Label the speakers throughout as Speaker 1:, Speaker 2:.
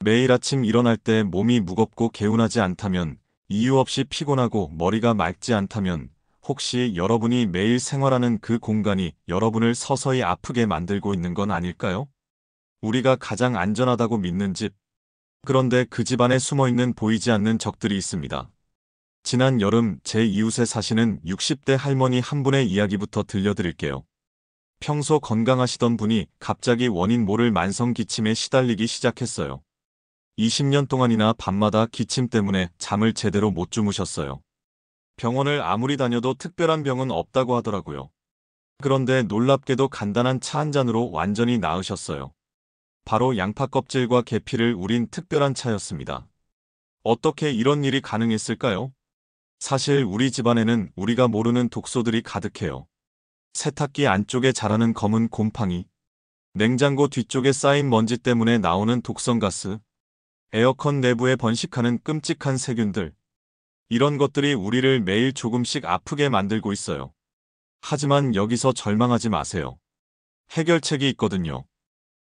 Speaker 1: 매일 아침 일어날 때 몸이 무겁고 개운하지 않다면, 이유 없이 피곤하고 머리가 맑지 않다면, 혹시 여러분이 매일 생활하는 그 공간이 여러분을 서서히 아프게 만들고 있는 건 아닐까요? 우리가 가장 안전하다고 믿는 집. 그런데 그 집 안에 숨어있는 보이지 않는 적들이 있습니다. 지난 여름 제 이웃에 사시는 60대 할머니 한 분의 이야기부터 들려드릴게요. 평소 건강하시던 분이 갑자기 원인 모를 만성 기침에 시달리기 시작했어요. 20년 동안이나 밤마다 기침 때문에 잠을 제대로 못 주무셨어요. 병원을 아무리 다녀도 특별한 병은 없다고 하더라고요. 그런데 놀랍게도 간단한 차 한 잔으로 완전히 나으셨어요. 바로 양파 껍질과 계피를 우린 특별한 차였습니다. 어떻게 이런 일이 가능했을까요? 사실 우리 집안에는 우리가 모르는 독소들이 가득해요. 세탁기 안쪽에 자라는 검은 곰팡이, 냉장고 뒤쪽에 쌓인 먼지 때문에 나오는 독성가스, 에어컨 내부에 번식하는 끔찍한 세균들. 이런 것들이 우리를 매일 조금씩 아프게 만들고 있어요. 하지만 여기서 절망하지 마세요. 해결책이 있거든요.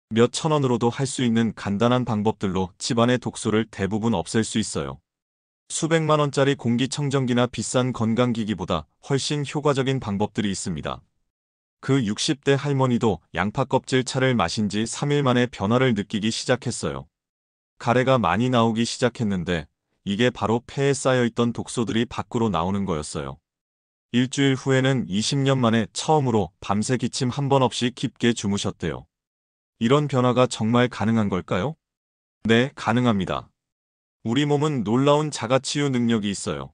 Speaker 1: 몇 천 원으로도 할 수 있는 간단한 방법들로 집안의 독소를 대부분 없앨 수 있어요. 수백만 원짜리 공기청정기나 비싼 건강기기보다 훨씬 효과적인 방법들이 있습니다. 그 60대 할머니도 양파 껍질 차를 마신 지 3일 만에 변화를 느끼기 시작했어요. 가래가 많이 나오기 시작했는데 이게 바로 폐에 쌓여있던 독소들이 밖으로 나오는 거였어요. 일주일 후에는 20년 만에 처음으로 밤새 기침 한 번 없이 깊게 주무셨대요. 이런 변화가 정말 가능한 걸까요? 네, 가능합니다. 우리 몸은 놀라운 자가치유 능력이 있어요.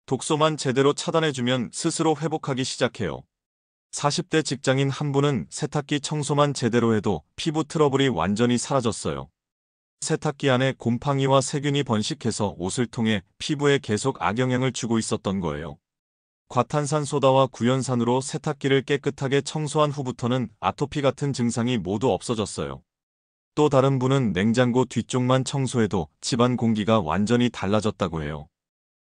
Speaker 1: 독소만 제대로 차단해주면 스스로 회복하기 시작해요. 40대 직장인 한 분은 세탁기 청소만 제대로 해도 피부 트러블이 완전히 사라졌어요. 세탁기 안에 곰팡이와 세균이 번식해서 옷을 통해 피부에 계속 악영향을 주고 있었던 거예요. 과탄산소다와 구연산으로 세탁기를 깨끗하게 청소한 후부터는 아토피 같은 증상이 모두 없어졌어요. 또 다른 분은 냉장고 뒤쪽만 청소해도 집안 공기가 완전히 달라졌다고 해요.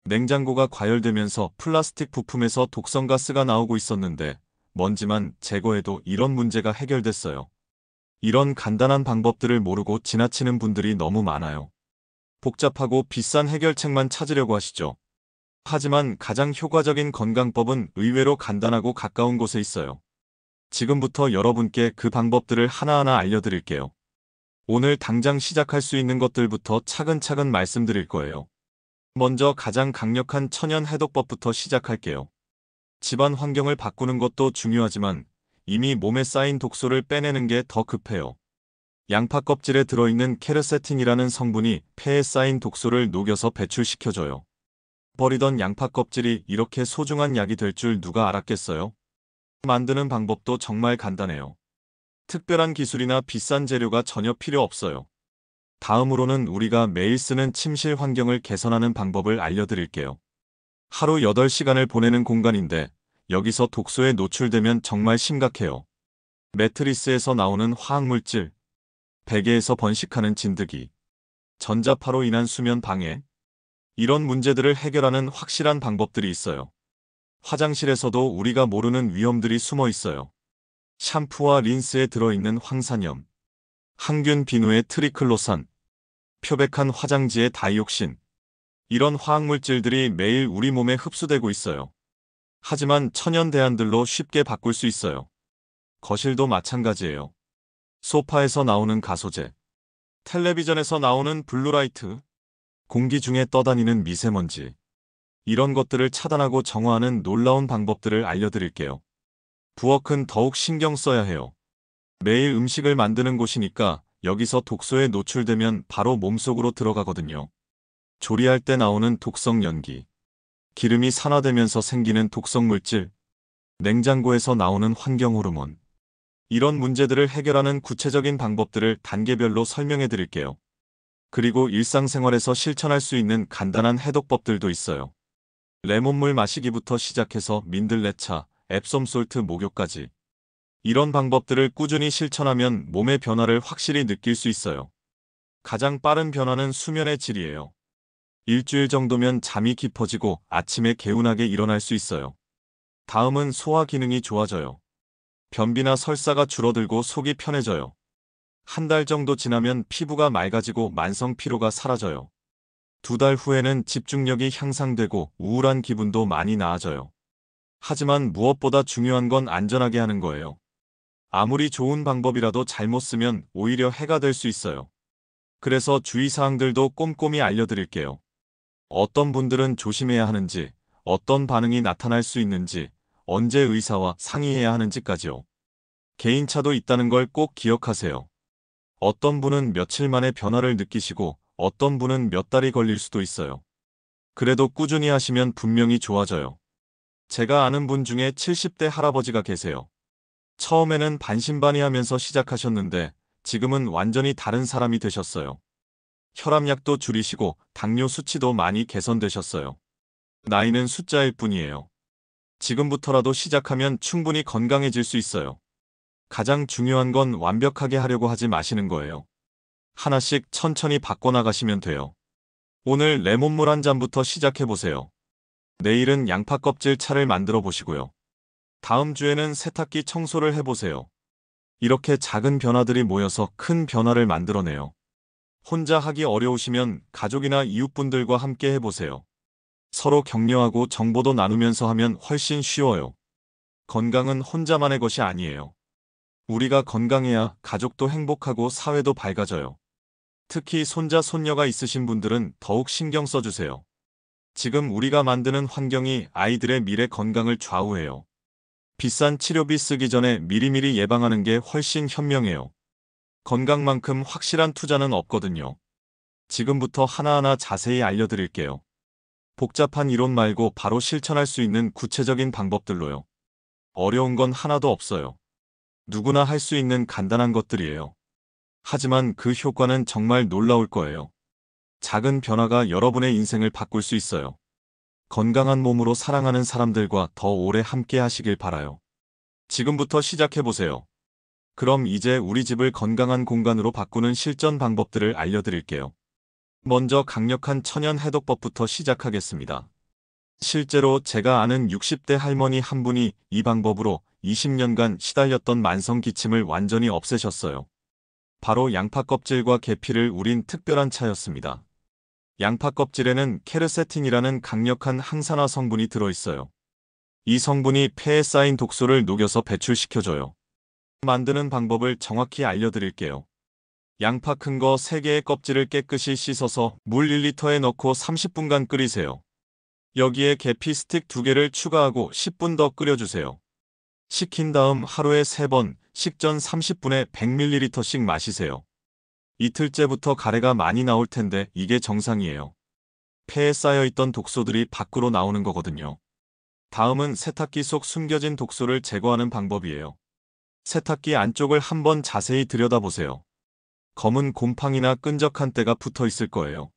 Speaker 1: 냉장고가 과열되면서 플라스틱 부품에서 독성가스가 나오고 있었는데 먼지만 제거해도 이런 문제가 해결됐어요. 이런 간단한 방법들을 모르고 지나치는 분들이 너무 많아요. 복잡하고 비싼 해결책만 찾으려고 하시죠. 하지만 가장 효과적인 건강법은 의외로 간단하고 가까운 곳에 있어요. 지금부터 여러분께 그 방법들을 하나하나 알려드릴게요. 오늘 당장 시작할 수 있는 것들부터 차근차근 말씀드릴 거예요. 먼저 가장 강력한 천연 해독법부터 시작할게요. 집안 환경을 바꾸는 것도 중요하지만 이미 몸에 쌓인 독소를 빼내는 게 더 급해요. 양파 껍질에 들어있는 케르세틴이라는 성분이 폐에 쌓인 독소를 녹여서 배출시켜줘요. 버리던 양파 껍질이 이렇게 소중한 약이 될 줄 누가 알았겠어요? 만드는 방법도 정말 간단해요. 특별한 기술이나 비싼 재료가 전혀 필요 없어요. 다음으로는 우리가 매일 쓰는 침실 환경을 개선하는 방법을 알려드릴게요. 하루 8시간을 보내는 공간인데 여기서 독소에 노출되면 정말 심각해요. 매트리스에서 나오는 화학물질, 베개에서 번식하는 진드기, 전자파로 인한 수면 방해, 이런 문제들을 해결하는 확실한 방법들이 있어요. 화장실에서도 우리가 모르는 위험들이 숨어 있어요. 샴푸와 린스에 들어있는 황산염, 항균 비누의 트리클로산, 표백한 화장지의 다이옥신, 이런 화학물질들이 매일 우리 몸에 흡수되고 있어요. 하지만 천연 대안들로 쉽게 바꿀 수 있어요. 거실도 마찬가지예요. 소파에서 나오는 가소제, 텔레비전에서 나오는 블루라이트, 공기 중에 떠다니는 미세먼지, 이런 것들을 차단하고 정화하는 놀라운 방법들을 알려드릴게요. 부엌은 더욱 신경 써야 해요. 매일 음식을 만드는 곳이니까 여기서 독소에 노출되면 바로 몸속으로 들어가거든요. 조리할 때 나오는 독성 연기, 기름이 산화되면서 생기는 독성 물질, 냉장고에서 나오는 환경 호르몬, 이런 문제들을 해결하는 구체적인 방법들을 단계별로 설명해 드릴게요. 그리고 일상생활에서 실천할 수 있는 간단한 해독법들도 있어요. 레몬물 마시기부터 시작해서 민들레차, 앱솜솔트 목욕까지. 이런 방법들을 꾸준히 실천하면 몸의 변화를 확실히 느낄 수 있어요. 가장 빠른 변화는 수면의 질이에요. 일주일 정도면 잠이 깊어지고 아침에 개운하게 일어날 수 있어요. 다음은 소화 기능이 좋아져요. 변비나 설사가 줄어들고 속이 편해져요. 한 달 정도 지나면 피부가 맑아지고 만성 피로가 사라져요. 2달 후에는 집중력이 향상되고 우울한 기분도 많이 나아져요. 하지만 무엇보다 중요한 건 안전하게 하는 거예요. 아무리 좋은 방법이라도 잘못 쓰면 오히려 해가 될 수 있어요. 그래서 주의사항들도 꼼꼼히 알려드릴게요. 어떤 분들은 조심해야 하는지, 어떤 반응이 나타날 수 있는지, 언제 의사와 상의해야 하는지까지요. 개인차도 있다는 걸 꼭 기억하세요. 어떤 분은 며칠 만에 변화를 느끼시고 어떤 분은 몇 달이 걸릴 수도 있어요. 그래도 꾸준히 하시면 분명히 좋아져요. 제가 아는 분 중에 70대 할아버지가 계세요. 처음에는 반신반의하면서 시작하셨는데 지금은 완전히 다른 사람이 되셨어요. 혈압약도 줄이시고 당뇨 수치도 많이 개선되셨어요. 나이는 숫자일 뿐이에요. 지금부터라도 시작하면 충분히 건강해질 수 있어요. 가장 중요한 건 완벽하게 하려고 하지 마시는 거예요. 하나씩 천천히 바꿔나가시면 돼요. 오늘 레몬물 한 잔부터 시작해보세요. 내일은 양파 껍질 차를 만들어 보시고요. 다음 주에는 세탁기 청소를 해보세요. 이렇게 작은 변화들이 모여서 큰 변화를 만들어내요. 혼자 하기 어려우시면 가족이나 이웃분들과 함께 해보세요. 서로 격려하고 정보도 나누면서 하면 훨씬 쉬워요. 건강은 혼자만의 것이 아니에요. 우리가 건강해야 가족도 행복하고 사회도 밝아져요. 특히 손자, 손녀가 있으신 분들은 더욱 신경 써주세요. 지금 우리가 만드는 환경이 아이들의 미래 건강을 좌우해요. 비싼 치료비 쓰기 전에 미리미리 예방하는 게 훨씬 현명해요. 건강만큼 확실한 투자는 없거든요. 지금부터 하나하나 자세히 알려드릴게요. 복잡한 이론 말고 바로 실천할 수 있는 구체적인 방법들로요. 어려운 건 하나도 없어요. 누구나 할 수 있는 간단한 것들이에요. 하지만 그 효과는 정말 놀라울 거예요. 작은 변화가 여러분의 인생을 바꿀 수 있어요. 건강한 몸으로 사랑하는 사람들과 더 오래 함께 하시길 바라요. 지금부터 시작해보세요. 그럼 이제 우리 집을 건강한 공간으로 바꾸는 실전 방법들을 알려드릴게요. 먼저 강력한 천연 해독법부터 시작하겠습니다. 실제로 제가 아는 60대 할머니 한 분이 이 방법으로 20년간 시달렸던 만성 기침을 완전히 없애셨어요. 바로 양파 껍질과 계피를 우린 특별한 차였습니다. 양파 껍질에는 케르세틴이라는 강력한 항산화 성분이 들어있어요. 이 성분이 폐에 쌓인 독소를 녹여서 배출시켜줘요. 만드는 방법을 정확히 알려드릴게요. 양파 큰 거 3개의 껍질을 깨끗이 씻어서 물 1리터에 넣고 30분간 끓이세요. 여기에 계피 스틱 2개를 추가하고 10분 더 끓여주세요. 식힌 다음 하루에 3번, 식전 30분에 100ml씩 마시세요. 이틀째부터 가래가 많이 나올 텐데 이게 정상이에요. 폐에 쌓여있던 독소들이 밖으로 나오는 거거든요. 다음은 세탁기 속 숨겨진 독소를 제거하는 방법이에요. 세탁기 안쪽을 한번 자세히 들여다보세요. 검은 곰팡이나 끈적한 때가 붙어 있을 거예요.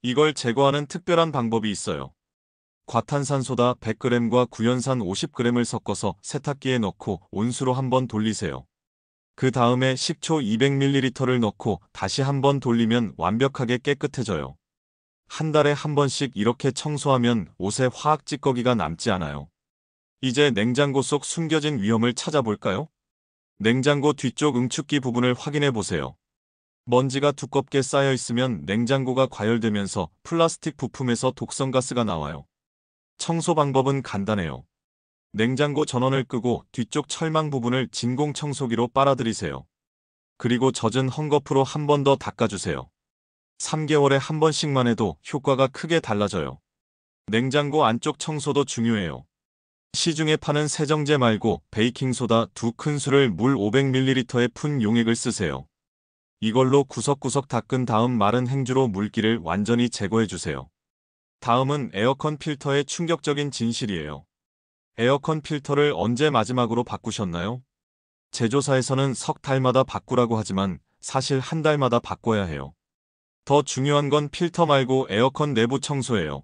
Speaker 1: 이걸 제거하는 특별한 방법이 있어요. 과탄산소다 100g과 구연산 50g을 섞어서 세탁기에 넣고 온수로 한번 돌리세요. 그 다음에 식초 200ml를 넣고 다시 한번 돌리면 완벽하게 깨끗해져요. 한 달에 한 번씩 이렇게 청소하면 옷에 화학 찌꺼기가 남지 않아요. 이제 냉장고 속 숨겨진 위험을 찾아볼까요? 냉장고 뒤쪽 응축기 부분을 확인해 보세요. 먼지가 두껍게 쌓여 있으면 냉장고가 과열되면서 플라스틱 부품에서 독성가스가 나와요. 청소 방법은 간단해요. 냉장고 전원을 끄고 뒤쪽 철망 부분을 진공 청소기로 빨아들이세요. 그리고 젖은 헝겊으로 한 번 더 닦아주세요. 3개월에 한 번씩만 해도 효과가 크게 달라져요. 냉장고 안쪽 청소도 중요해요. 시중에 파는 세정제 말고 베이킹소다 2큰술을 물 500ml에 푼 용액을 쓰세요. 이걸로 구석구석 닦은 다음 마른 행주로 물기를 완전히 제거해주세요. 다음은 에어컨 필터의 충격적인 진실이에요. 에어컨 필터를 언제 마지막으로 바꾸셨나요? 제조사에서는 석 달마다 바꾸라고 하지만 사실 한 달마다 바꿔야 해요. 더 중요한 건 필터 말고 에어컨 내부 청소예요.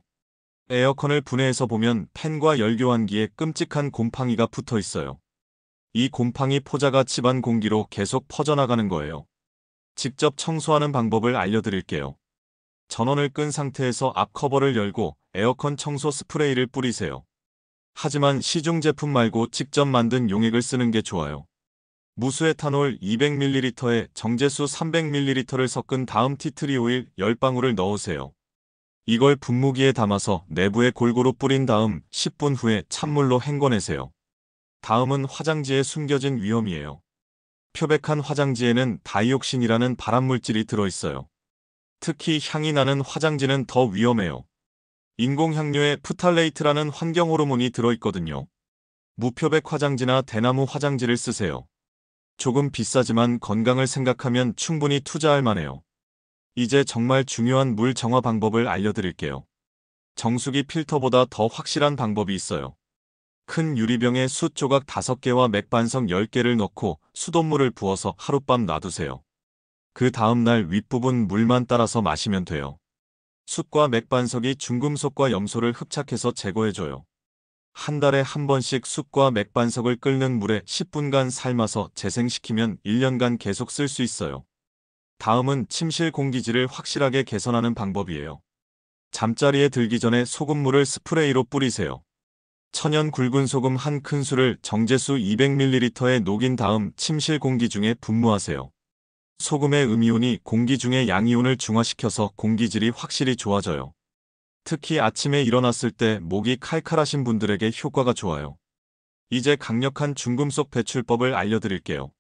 Speaker 1: 에어컨을 분해해서 보면 팬과 열교환기에 끔찍한 곰팡이가 붙어 있어요. 이 곰팡이 포자가 집안 공기로 계속 퍼져나가는 거예요. 직접 청소하는 방법을 알려드릴게요. 전원을 끈 상태에서 앞 커버를 열고 에어컨 청소 스프레이를 뿌리세요. 하지만 시중 제품 말고 직접 만든 용액을 쓰는 게 좋아요. 무수에탄올 200ml에 정제수 300ml를 섞은 다음 티트리 오일 10방울을 넣으세요. 이걸 분무기에 담아서 내부에 골고루 뿌린 다음 10분 후에 찬물로 헹궈내세요. 다음은 화장지에 숨겨진 위험이에요. 표백한 화장지에는 다이옥신이라는 발암물질이 들어있어요. 특히 향이 나는 화장지는 더 위험해요. 인공향료에 프탈레이트라는 환경호르몬이 들어있거든요. 무표백 화장지나 대나무 화장지를 쓰세요. 조금 비싸지만 건강을 생각하면 충분히 투자할 만해요. 이제 정말 중요한 물 정화 방법을 알려드릴게요. 정수기 필터보다 더 확실한 방법이 있어요. 큰 유리병에 숯 조각 5개와 맥반석 10개를 넣고 수돗물을 부어서 하룻밤 놔두세요. 그 다음날 윗부분 물만 따라서 마시면 돼요. 숯과 맥반석이 중금속과 염소를 흡착해서 제거해줘요. 한 달에 한 번씩 숯과 맥반석을 끓는 물에 10분간 삶아서 재생시키면 1년간 계속 쓸 수 있어요. 다음은 침실 공기질을 확실하게 개선하는 방법이에요. 잠자리에 들기 전에 소금물을 스프레이로 뿌리세요. 천연 굵은 소금 한 큰술을 정제수 200ml에 녹인 다음 침실 공기 중에 분무하세요. 소금의 음이온이 공기 중의 양이온을 중화시켜서 공기질이 확실히 좋아져요. 특히 아침에 일어났을 때 목이 칼칼하신 분들에게 효과가 좋아요. 이제 강력한 중금속 배출법을 알려드릴게요.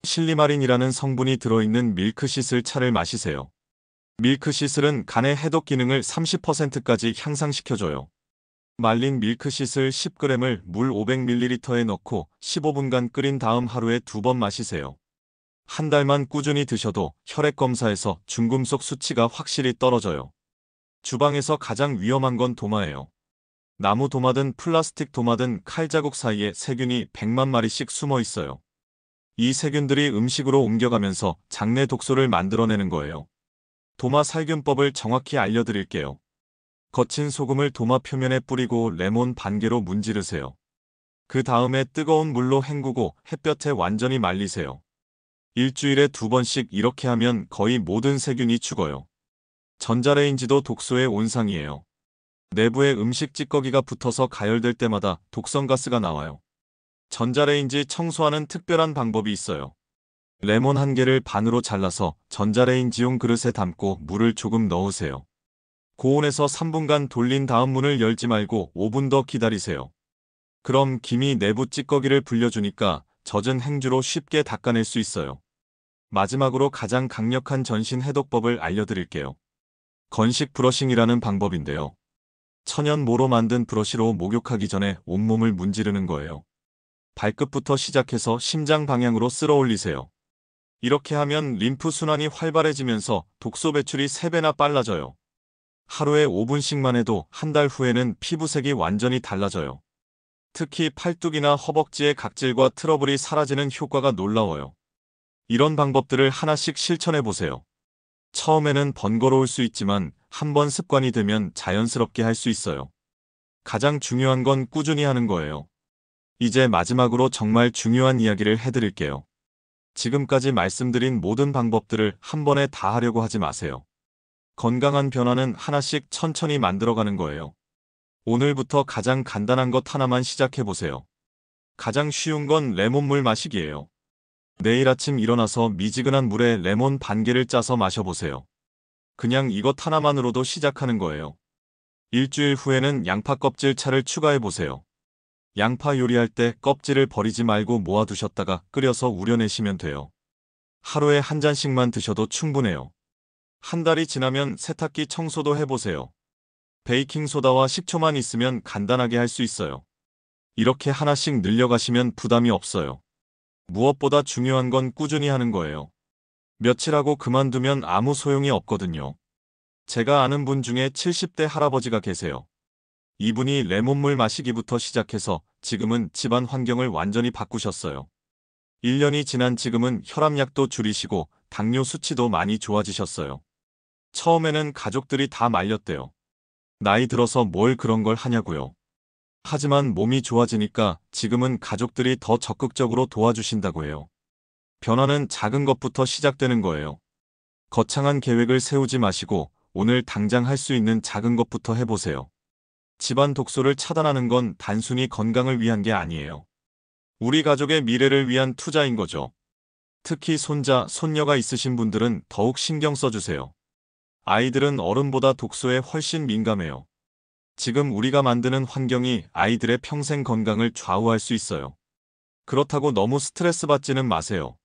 Speaker 1: 실리마린이라는 성분이 들어있는 밀크시슬 차를 마시세요. 밀크시슬은 간의 해독 기능을 30%까지 향상시켜줘요. 말린 밀크시슬 10g을 물 500ml에 넣고 15분간 끓인 다음 하루에 2번 마시세요. 한 달만 꾸준히 드셔도 혈액검사에서 중금속 수치가 확실히 떨어져요. 주방에서 가장 위험한 건 도마예요. 나무 도마든 플라스틱 도마든 칼자국 사이에 세균이 100만 마리씩 숨어 있어요. 이 세균들이 음식으로 옮겨가면서 장내 독소를 만들어내는 거예요. 도마 살균법을 정확히 알려드릴게요. 거친 소금을 도마 표면에 뿌리고 레몬 반 개로 문지르세요. 그 다음에 뜨거운 물로 헹구고 햇볕에 완전히 말리세요. 일주일에 2번씩 이렇게 하면 거의 모든 세균이 죽어요. 전자레인지도 독소의 온상이에요. 내부에 음식 찌꺼기가 붙어서 가열될 때마다 독성가스가 나와요. 전자레인지 청소하는 특별한 방법이 있어요. 레몬 한 개를 반으로 잘라서 전자레인지용 그릇에 담고 물을 조금 넣으세요. 고온에서 3분간 돌린 다음 문을 열지 말고 5분 더 기다리세요. 그럼 김이 내부 찌꺼기를 불려주니까 젖은 행주로 쉽게 닦아낼 수 있어요. 마지막으로 가장 강력한 전신 해독법을 알려드릴게요. 건식 브러싱이라는 방법인데요. 천연 모로 만든 브러쉬로 목욕하기 전에 온몸을 문지르는 거예요. 발끝부터 시작해서 심장 방향으로 쓸어 올리세요. 이렇게 하면 림프 순환이 활발해지면서 독소 배출이 3배나 빨라져요. 하루에 5분씩만 해도 한 달 후에는 피부색이 완전히 달라져요. 특히 팔뚝이나 허벅지의 각질과 트러블이 사라지는 효과가 놀라워요. 이런 방법들을 하나씩 실천해 보세요. 처음에는 번거로울 수 있지만 한번 습관이 되면 자연스럽게 할 수 있어요. 가장 중요한 건 꾸준히 하는 거예요. 이제 마지막으로 정말 중요한 이야기를 해드릴게요. 지금까지 말씀드린 모든 방법들을 한 번에 다 하려고 하지 마세요. 건강한 변화는 하나씩 천천히 만들어가는 거예요. 오늘부터 가장 간단한 것 하나만 시작해보세요. 가장 쉬운 건 레몬물 마시기예요. 내일 아침 일어나서 미지근한 물에 레몬 반 개를 짜서 마셔보세요. 그냥 이것 하나만으로도 시작하는 거예요. 일주일 후에는 양파 껍질 차를 추가해보세요. 양파 요리할 때 껍질을 버리지 말고 모아두셨다가 끓여서 우려내시면 돼요. 하루에 한 잔씩만 드셔도 충분해요. 한 달이 지나면 세탁기 청소도 해보세요. 베이킹소다와 식초만 있으면 간단하게 할 수 있어요. 이렇게 하나씩 늘려가시면 부담이 없어요. 무엇보다 중요한 건 꾸준히 하는 거예요. 며칠 하고 그만두면 아무 소용이 없거든요. 제가 아는 분 중에 70대 할아버지가 계세요. 이분이 레몬물 마시기부터 시작해서 지금은 집안 환경을 완전히 바꾸셨어요. 1년이 지난 지금은 혈압약도 줄이시고 당뇨 수치도 많이 좋아지셨어요. 처음에는 가족들이 다 말렸대요. 나이 들어서 뭘 그런 걸 하냐고요. 하지만 몸이 좋아지니까 지금은 가족들이 더 적극적으로 도와주신다고 해요. 변화는 작은 것부터 시작되는 거예요. 거창한 계획을 세우지 마시고 오늘 당장 할 수 있는 작은 것부터 해보세요. 집안 독소를 차단하는 건 단순히 건강을 위한 게 아니에요. 우리 가족의 미래를 위한 투자인 거죠. 특히 손자, 손녀가 있으신 분들은 더욱 신경 써주세요. 아이들은 어른보다 독소에 훨씬 민감해요. 지금 우리가 만드는 환경이 아이들의 평생 건강을 좌우할 수 있어요. 그렇다고 너무 스트레스 받지는 마세요.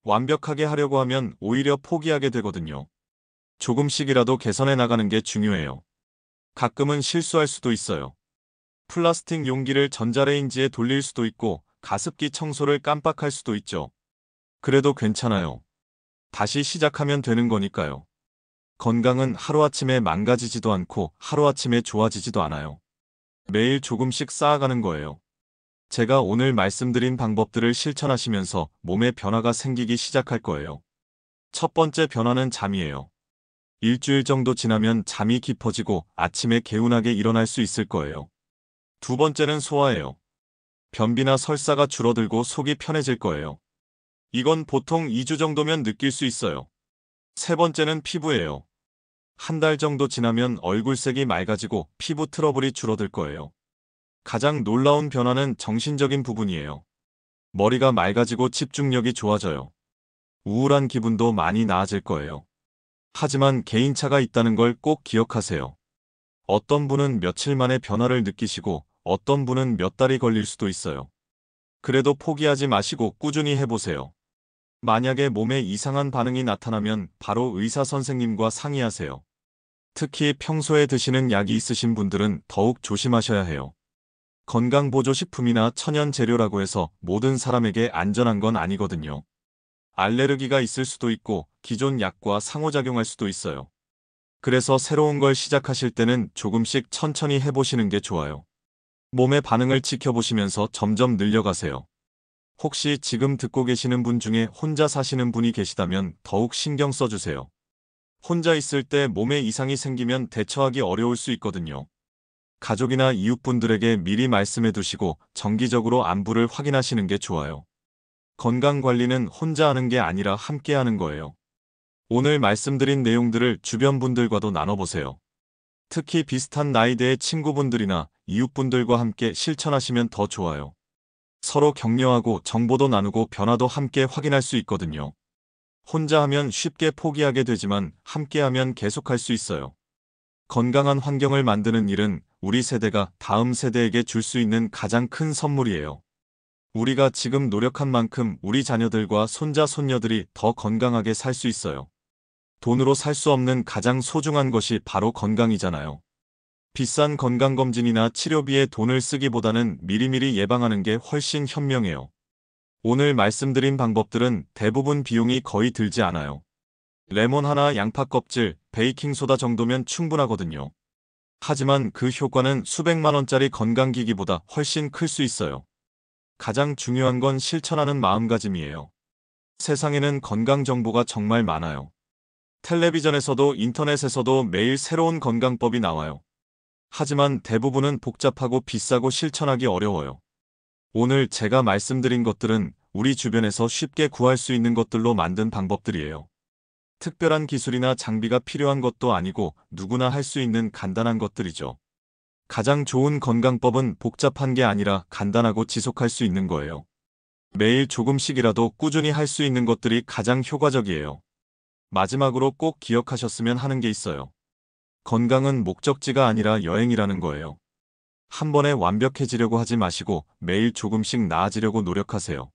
Speaker 1: 완벽하게 하려고 하면 오히려 포기하게 되거든요. 조금씩이라도 개선해 나가는 게 중요해요. 가끔은 실수할 수도 있어요. 플라스틱 용기를 전자레인지에 돌릴 수도 있고 가습기 청소를 깜빡할 수도 있죠. 그래도 괜찮아요. 다시 시작하면 되는 거니까요. 건강은 하루아침에 망가지지도 않고 하루아침에 좋아지지도 않아요. 매일 조금씩 쌓아가는 거예요. 제가 오늘 말씀드린 방법들을 실천하시면서 몸에 변화가 생기기 시작할 거예요. 첫 번째 변화는 잠이에요. 일주일 정도 지나면 잠이 깊어지고 아침에 개운하게 일어날 수 있을 거예요. 두 번째는 소화예요. 변비나 설사가 줄어들고 속이 편해질 거예요. 이건 보통 2주 정도면 느낄 수 있어요. 세 번째는 피부예요. 한 달 정도 지나면 얼굴색이 맑아지고 피부 트러블이 줄어들 거예요. 가장 놀라운 변화는 정신적인 부분이에요. 머리가 맑아지고 집중력이 좋아져요. 우울한 기분도 많이 나아질 거예요. 하지만 개인차가 있다는 걸 꼭 기억하세요. 어떤 분은 며칠 만에 변화를 느끼시고 어떤 분은 몇 달이 걸릴 수도 있어요. 그래도 포기하지 마시고 꾸준히 해보세요. 만약에 몸에 이상한 반응이 나타나면 바로 의사 선생님과 상의하세요. 특히 평소에 드시는 약이 있으신 분들은 더욱 조심하셔야 해요. 건강보조식품이나 천연 재료라고 해서 모든 사람에게 안전한 건 아니거든요. 알레르기가 있을 수도 있고 기존 약과 상호작용할 수도 있어요. 그래서 새로운 걸 시작하실 때는 조금씩 천천히 해보시는 게 좋아요. 몸의 반응을 지켜보시면서 점점 늘려가세요. 혹시 지금 듣고 계시는 분 중에 혼자 사시는 분이 계시다면 더욱 신경 써주세요. 혼자 있을 때 몸에 이상이 생기면 대처하기 어려울 수 있거든요. 가족이나 이웃분들에게 미리 말씀해 두시고 정기적으로 안부를 확인하시는 게 좋아요. 건강관리는 혼자 하는 게 아니라 함께 하는 거예요. 오늘 말씀드린 내용들을 주변 분들과도 나눠보세요. 특히 비슷한 나이대의 친구분들이나 이웃분들과 함께 실천하시면 더 좋아요. 서로 격려하고 정보도 나누고 변화도 함께 확인할 수 있거든요. 혼자 하면 쉽게 포기하게 되지만 함께 하면 계속할 수 있어요. 건강한 환경을 만드는 일은 우리 세대가 다음 세대에게 줄 수 있는 가장 큰 선물이에요. 우리가 지금 노력한 만큼 우리 자녀들과 손자, 손녀들이 더 건강하게 살 수 있어요. 돈으로 살 수 없는 가장 소중한 것이 바로 건강이잖아요. 비싼 건강검진이나 치료비에 돈을 쓰기보다는 미리미리 예방하는 게 훨씬 현명해요. 오늘 말씀드린 방법들은 대부분 비용이 거의 들지 않아요. 레몬 하나, 양파 껍질, 베이킹소다 정도면 충분하거든요. 하지만 그 효과는 수백만 원짜리 건강기기보다 훨씬 클 수 있어요. 가장 중요한 건 실천하는 마음가짐이에요. 세상에는 건강 정보가 정말 많아요. 텔레비전에서도 인터넷에서도 매일 새로운 건강법이 나와요. 하지만 대부분은 복잡하고 비싸고 실천하기 어려워요. 오늘 제가 말씀드린 것들은 우리 주변에서 쉽게 구할 수 있는 것들로 만든 방법들이에요. 특별한 기술이나 장비가 필요한 것도 아니고 누구나 할 수 있는 간단한 것들이죠. 가장 좋은 건강법은 복잡한 게 아니라 간단하고 지속할 수 있는 거예요. 매일 조금씩이라도 꾸준히 할 수 있는 것들이 가장 효과적이에요. 마지막으로 꼭 기억하셨으면 하는 게 있어요. 건강은 목적지가 아니라 여행이라는 거예요. 한 번에 완벽해지려고 하지 마시고 매일 조금씩 나아지려고 노력하세요.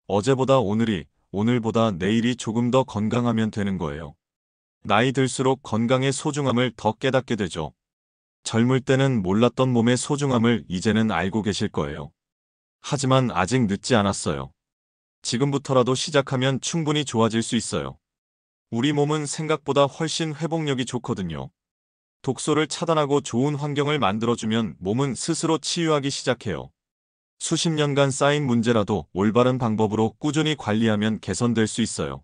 Speaker 1: 어제보다 오늘이, 오늘보다 내일이 조금 더 건강하면 되는 거예요. 나이 들수록 건강의 소중함을 더 깨닫게 되죠. 젊을 때는 몰랐던 몸의 소중함을 이제는 알고 계실 거예요. 하지만 아직 늦지 않았어요. 지금부터라도 시작하면 충분히 좋아질 수 있어요. 우리 몸은 생각보다 훨씬 회복력이 좋거든요. 독소를 차단하고 좋은 환경을 만들어주면 몸은 스스로 치유하기 시작해요. 수십 년간 쌓인 문제라도 올바른 방법으로 꾸준히 관리하면 개선될 수 있어요.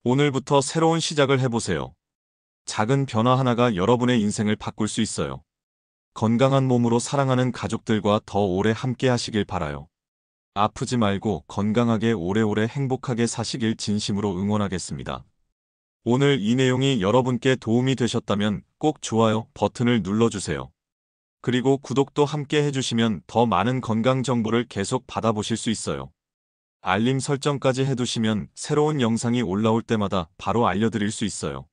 Speaker 1: 오늘부터 새로운 시작을 해보세요. 작은 변화 하나가 여러분의 인생을 바꿀 수 있어요. 건강한 몸으로 사랑하는 가족들과 더 오래 함께 하시길 바라요. 아프지 말고 건강하게 오래오래 행복하게 사시길 진심으로 응원하겠습니다. 오늘 이 내용이 여러분께 도움이 되셨다면 꼭 좋아요 버튼을 눌러주세요. 그리고 구독도 함께 해주시면 더 많은 건강 정보를 계속 받아보실 수 있어요. 알림 설정까지 해두시면 새로운 영상이 올라올 때마다 바로 알려드릴 수 있어요.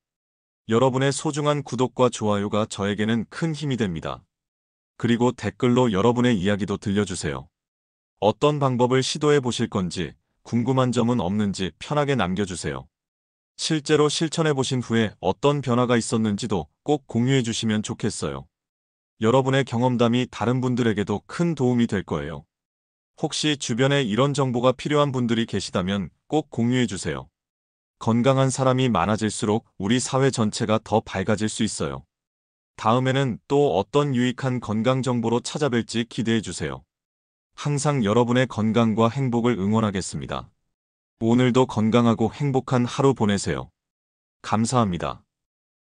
Speaker 1: 여러분의 소중한 구독과 좋아요가 저에게는 큰 힘이 됩니다. 그리고 댓글로 여러분의 이야기도 들려주세요. 어떤 방법을 시도해 보실 건지, 궁금한 점은 없는지 편하게 남겨주세요. 실제로 실천해 보신 후에 어떤 변화가 있었는지도 꼭 공유해 주시면 좋겠어요. 여러분의 경험담이 다른 분들에게도 큰 도움이 될 거예요. 혹시 주변에 이런 정보가 필요한 분들이 계시다면 꼭 공유해 주세요. 건강한 사람이 많아질수록 우리 사회 전체가 더 밝아질 수 있어요. 다음에는 또 어떤 유익한 건강 정보로 찾아뵐지 기대해 주세요. 항상 여러분의 건강과 행복을 응원하겠습니다. 오늘도 건강하고 행복한 하루 보내세요. 감사합니다.